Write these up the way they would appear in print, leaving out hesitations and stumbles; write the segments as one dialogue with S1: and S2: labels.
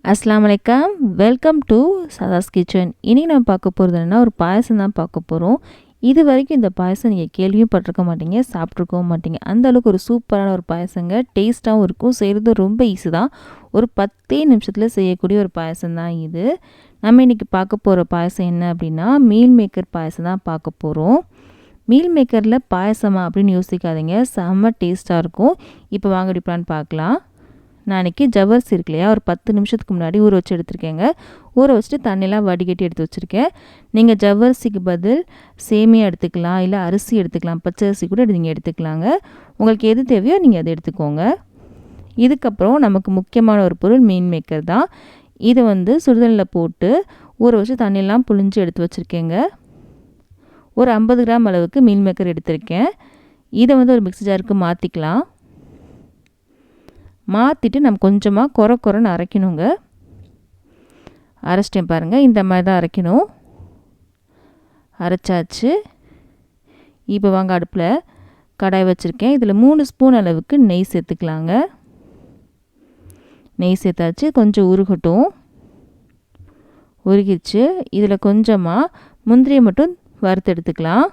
S1: அஸ்ஸலாமு அலைக்கும். Welcome to Sadha's kitchen. இன்றைக்கி நம்ம பார்க்க போகிறது என்னென்னா ஒரு பாயசம் தான் பார்க்க போகிறோம். இது வரைக்கும் இந்த பாயசம் நீங்கள் கேள்வியும் பட்டிருக்க மாட்டீங்க, சாப்பிட்ருக்கவும் மாட்டீங்க. அந்தளவுக்கு ஒரு சூப்பரான ஒரு பாயசங்க. டேஸ்ட்டாகவும் இருக்கும், செய்கிறது ரொம்ப ஈஸி தான். ஒரு 10 நிமிஷத்தில் செய்யக்கூடிய ஒரு பாயசம் தான் இது. நம்ம இன்றைக்கி பார்க்க போகிற பாயசம் என்ன அப்படின்னா மீல்மேக்கர் பாயசம் தான் பார்க்க போகிறோம். மீல்மேக்கரில் பாயசமா அப்படின்னு யோசிக்காதீங்க, செம்ம டேஸ்ட்டாக இருக்கும். இப்போ வாங்க எப்படின்னு பார்க்கலாம். நான் இன்றைக்கி ஜவ்வரிசி இருக்கு இல்லையா, ஒரு 10 நிமிஷத்துக்கு முன்னாடி ஊற வச்சு எடுத்துருக்கேங்க. ஊற வச்சுட்டு தண்ணியெலாம் வடிகட்டி எடுத்து வச்சுருக்கேன். நீங்கள் ஜவ்வரிசிக்கு பதில் சேமியா எடுத்துக்கலாம், இல்லை அரிசி எடுத்துக்கலாம், பச்சை அரிசி கூட நீங்கள் எடுத்துக்கலாங்க. உங்களுக்கு எது தேவையோ நீங்கள் அதை எடுத்துக்கோங்க. இதுக்கப்புறம் நமக்கு முக்கியமான ஒரு பொருள் மீல்மேக்கர் தான். இதை சுடுதண்ணில் போட்டு ஊற வச்சு தண்ணியெல்லாம் புழிஞ்சு எடுத்து வச்சுருக்கேங்க. ஒரு 50 கிராம் அளவுக்கு மீல்மேக்கர் எடுத்திருக்கேன். இதை ஒரு மிக்ஸி ஜாருக்கு மாற்றிக்கலாம். மாற்றிட்டு நம்ம கொஞ்சமாக கொரன்னு அரைக்கணுங்க. அரைச்சிட்டேன் பாருங்கள், இந்த மாதிரி தான் அரைக்கணும். அரைச்சாச்சு. இப்போ வாங்க அடுப்பில் கடாய் வச்சுருக்கேன். இதில் 3 ஸ்பூன் அளவுக்கு நெய் சேர்த்துக்கலாங்க. நெய் சேர்த்தாச்சு, கொஞ்சம் உருகட்டும். உருகிடுச்சு. இதில் கொஞ்சமாக முந்திரியை மட்டும் வறுத்து எடுத்துக்கலாம்.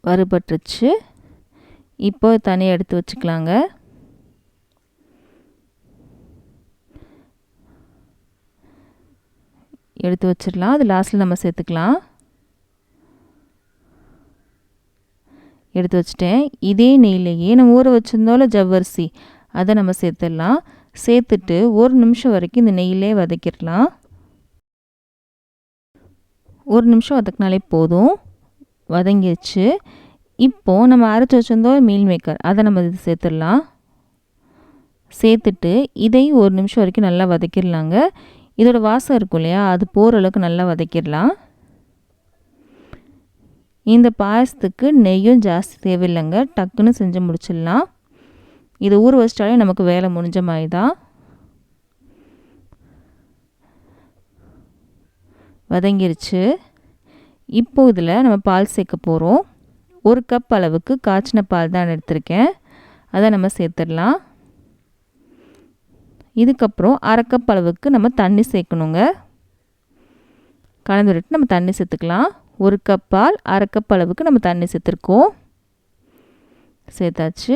S1: வறுபட்டுருச்சு. இப்போ தனியாக எடுத்து வச்சுக்கலாங்க. எடுத்து வச்சிடலாம். அது லாஸ்ட்டில் நம்ம சேர்த்துக்கலாம். எடுத்து வச்சுட்டேன். இதே நெய்லேயே நம்ம ஊற வச்சுருந்தோம்ல ஜவ்வரிசி, அதை நம்ம சேர்த்துடலாம். சேர்த்துட்டு 1 நிமிஷம் வரைக்கும் இந்த நெய்யிலே வதக்கிடலாம். 1 நிமிஷம் வதக்கினாலே போதும். வதங்கிடுச்சு. இப்போது நம்ம அரைச்சி வச்சுருந்தோம் மீல்மேக்கர், அதை நம்ம இது சேர்த்துடலாம். சேர்த்துட்டு இதையும் 1 நிமிஷம் வரைக்கும் நல்லா வதக்கிடலாங்க. இதோட வாசம் இருக்கும் இல்லையா, அது போகிற அளவுக்கு நல்லா வதக்கிடலாம். இந்த பாயசத்துக்கு நெய்யும் ஜாஸ்தி தேவையில்லைங்க, டக்குன்னு செஞ்சு முடிச்சிடலாம். இதை ஊற வச்சிட்டாலே நமக்கு வேலை முடிஞ்ச மாதிரி தான். வதங்கிருச்சு. இப்போ இதில் நம்ம பால் சேர்க்க போகிறோம். 1 கப் அளவுக்கு காய்ச்சின பால் தான் எடுத்திருக்கேன், அதை நம்ம சேர்த்துடலாம். இதுக்கப்புறம் 1/2 கப் அளவுக்கு நம்ம தண்ணி சேர்க்கணுங்க. கலந்து விட்டு நம்ம தண்ணி சேர்த்துக்கலாம். 1 கப் பால், 1/2 கப் அளவுக்கு நம்ம தண்ணி சேர்த்துருக்கோம். சேர்த்தாச்சு.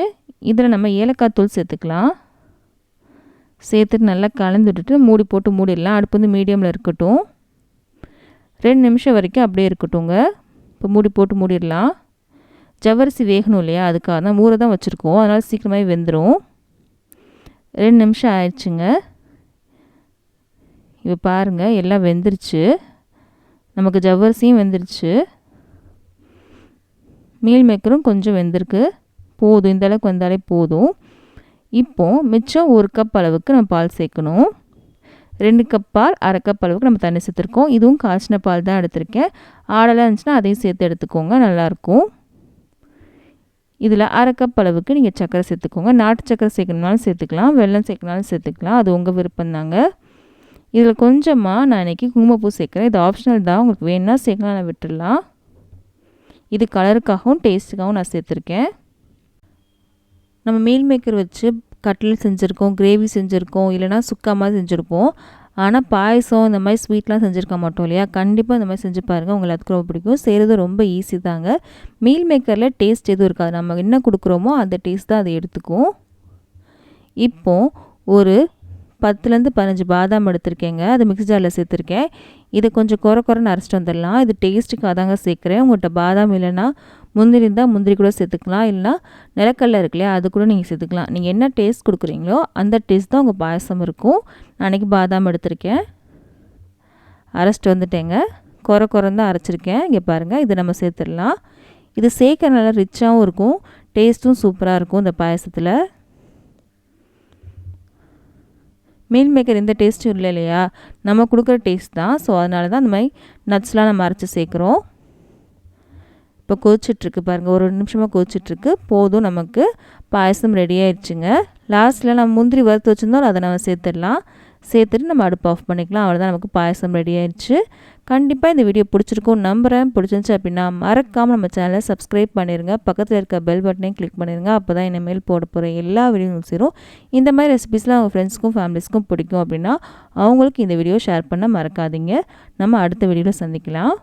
S1: இதில் நம்ம ஏலக்காய் தூள் சேர்த்துக்கலாம். சேர்த்துட்டு நல்லா கலந்து விட்டுட்டு மூடி போட்டு மூடிடலாம். அடுப்பு மீடியமில் இருக்கட்டும். 2 நிமிஷம் வரைக்கும் அப்படியே இருக்கட்டும்ங்க. இப்போ மூடி போட்டு மூடிடலாம். ஜவ்வரிசி வேகணும் இல்லையா, அதுக்காக தான் ஊற தான் வச்சுருக்கோம், அதனால் சீக்கிரமாகவே வெந்துடும். 2 நிமிஷம் ஆயிடுச்சுங்க. இப்போ பாருங்கள், எல்லாம் வெந்துருச்சு. நமக்கு ஜவ்வரிசியும் வெந்துருச்சு, மீல்மேக்கரும் கொஞ்சம் வெந்திருக்கு. போதும், இந்த அளவுக்கு வந்தாலே போதும். இப்போது மிச்சம் 1 கப் அளவுக்கு நம்ம பால் சேர்க்கணும். 2 கப் பால், 1/2 கப் அளவுக்கு நம்ம தண்ணி சேர்த்துருக்கோம். இதுவும் காய்ச்சின பால் தான் எடுத்திருக்கேன். ஆடெல்லாம் இருந்துச்சுன்னா அதையும் சேர்த்து எடுத்துக்கோங்க, நல்லாயிருக்கும். இதில் 1/2 கப் அளவுக்கு நீங்கள் சர்க்கரை சேர்த்துக்கோங்க. நாட்டு சர்க்கரை சேர்க்கணுனாலும் சேர்த்துக்கலாம், வெல்லம் சேர்க்கணுனாலும் சேர்த்துக்கலாம், அது உங்கள் விருப்பம்தாங்க. இதில் கொஞ்சமாக நான் இன்றைக்கி குங்குமப்பூ சேர்க்குறேன். இது ஆப்ஷனல் தான், உங்களுக்கு வேணுன்னா சேர்க்கலாம், நான் விட்டுடலாம். இது கலருக்காகவும் டேஸ்ட்டுக்காகவும் நான் சேர்த்துருக்கேன். நம்ம மீல்மேக்கர் வச்சு கட்லட் செஞ்சுருக்கோம், கிரேவி செஞ்சுருக்கோம், இல்லைனா சுக்கா மாதிரி செஞ்சுருப்போம். ஆனால் பாயசம் இந்த மாதிரி ஸ்வீட்லாம் செஞ்சுருக்க மாட்டோம் இல்லையா. கண்டிப்பாக இந்த மாதிரி செஞ்சு பாருங்கள், உங்களுக்கு அதுக்கு ரொம்ப பிடிக்கும். செய்கிறது ரொம்ப ஈஸி தாங்க. மீல்மேக்கரில் டேஸ்ட் எதுவும் இருக்காது, நம்ம என்ன கொடுக்குறோமோ அந்த டேஸ்ட் தான் அதை எடுத்துக்கும். இப்போது ஒரு 10லேருந்து 15 பாதாம் எடுத்திருக்கேங்க, அதை மிக்ஸி ஜாரில் சேர்த்துருக்கேன். இதை கொஞ்சம் கொரன்னு அரைச்சிட்டு வந்துடலாம். இது டேஸ்ட்டுக்கு அதாங்க சேர்க்குறேன். உங்கள்கிட்ட பாதாம் இல்லைன்னா முந்திரி இருந்தால் முந்திரி கூட சேர்த்துக்கலாம், இல்லைனா நிலக்கடலை இருக்கு இல்லையா, அது கூட நீங்கள் சேர்த்துக்கலாம். நீங்கள் என்ன டேஸ்ட் கொடுக்குறீங்களோ அந்த டேஸ்ட் தான் உங்கள் பாயசம் இருக்கும். நான் அன்றைக்கி பாதாம் எடுத்திருக்கேன், அரைச்சிட்டு வந்துட்டேங்க. கொரன்னு தான் அரைச்சிருக்கேன். இங்கே பாருங்கள், இதை நம்ம சேர்த்துடலாம். இது சேர்க்க நல்லா ரிச்சாகவும் இருக்கும், டேஸ்ட்டும் சூப்பராக இருக்கும் இந்த பாயசத்தில். மீல்மேக்கர் எந்த டேஸ்ட்டும் இல்லை இல்லையா, நம்ம கொடுக்குற டேஸ்ட் தான். ஸோ அதனால தான் அந்த மாதிரி நட்ஸ்லாம் நம்ம அரைச்சி சேர்க்குறோம். இப்போ கொதிச்சிட்ருக்கு பாருங்கள், ஒரு 2 நிமிஷமாக கொதிச்சிட்ருக்கு. போதும், நமக்கு பாயசம் ரெடி ஆயிடுச்சுங்க. லாஸ்ட்டில் நம்ம முந்திரி வறுத்து வச்சுருந்தோம், அதை நம்ம சேர்த்துடலாம். சேர்த்துட்டு நம்ம அடுப்பு ஆஃப் பண்ணிக்கலாம். அவ்வளோதான், நமக்கு பாயசம் ரெடி ஆயிடுச்சு. கண்டிப்பாக இந்த வீடியோ பிடிச்சிருக்கும் நம்புகிறேன். பிடிச்சிருந்துச்சு அப்படின்னா மறக்காமல் நம்ம சேனலை சப்ஸ்கிரைப் பண்ணிடுங்க. பக்கத்தில் இருக்க பெல் பட்டனையும் கிளிக் பண்ணிடுங்க. அப்போ தான் இனிமேல் போட போகிற எல்லா வீடியோவும் சேரும். இந்த மாதிரி ரெசிபிஸ்லாம் அவங்க ஃப்ரெண்ட்ஸ்க்கும் ஃபேமிலிஸ்க்கும் பிடிக்கும் அப்படின்னா அவங்களுக்கு இந்த வீடியோ ஷேர் பண்ண மறக்காதீங்க. நம்ம அடுத்த வீடியோவில் சந்திக்கலாம்.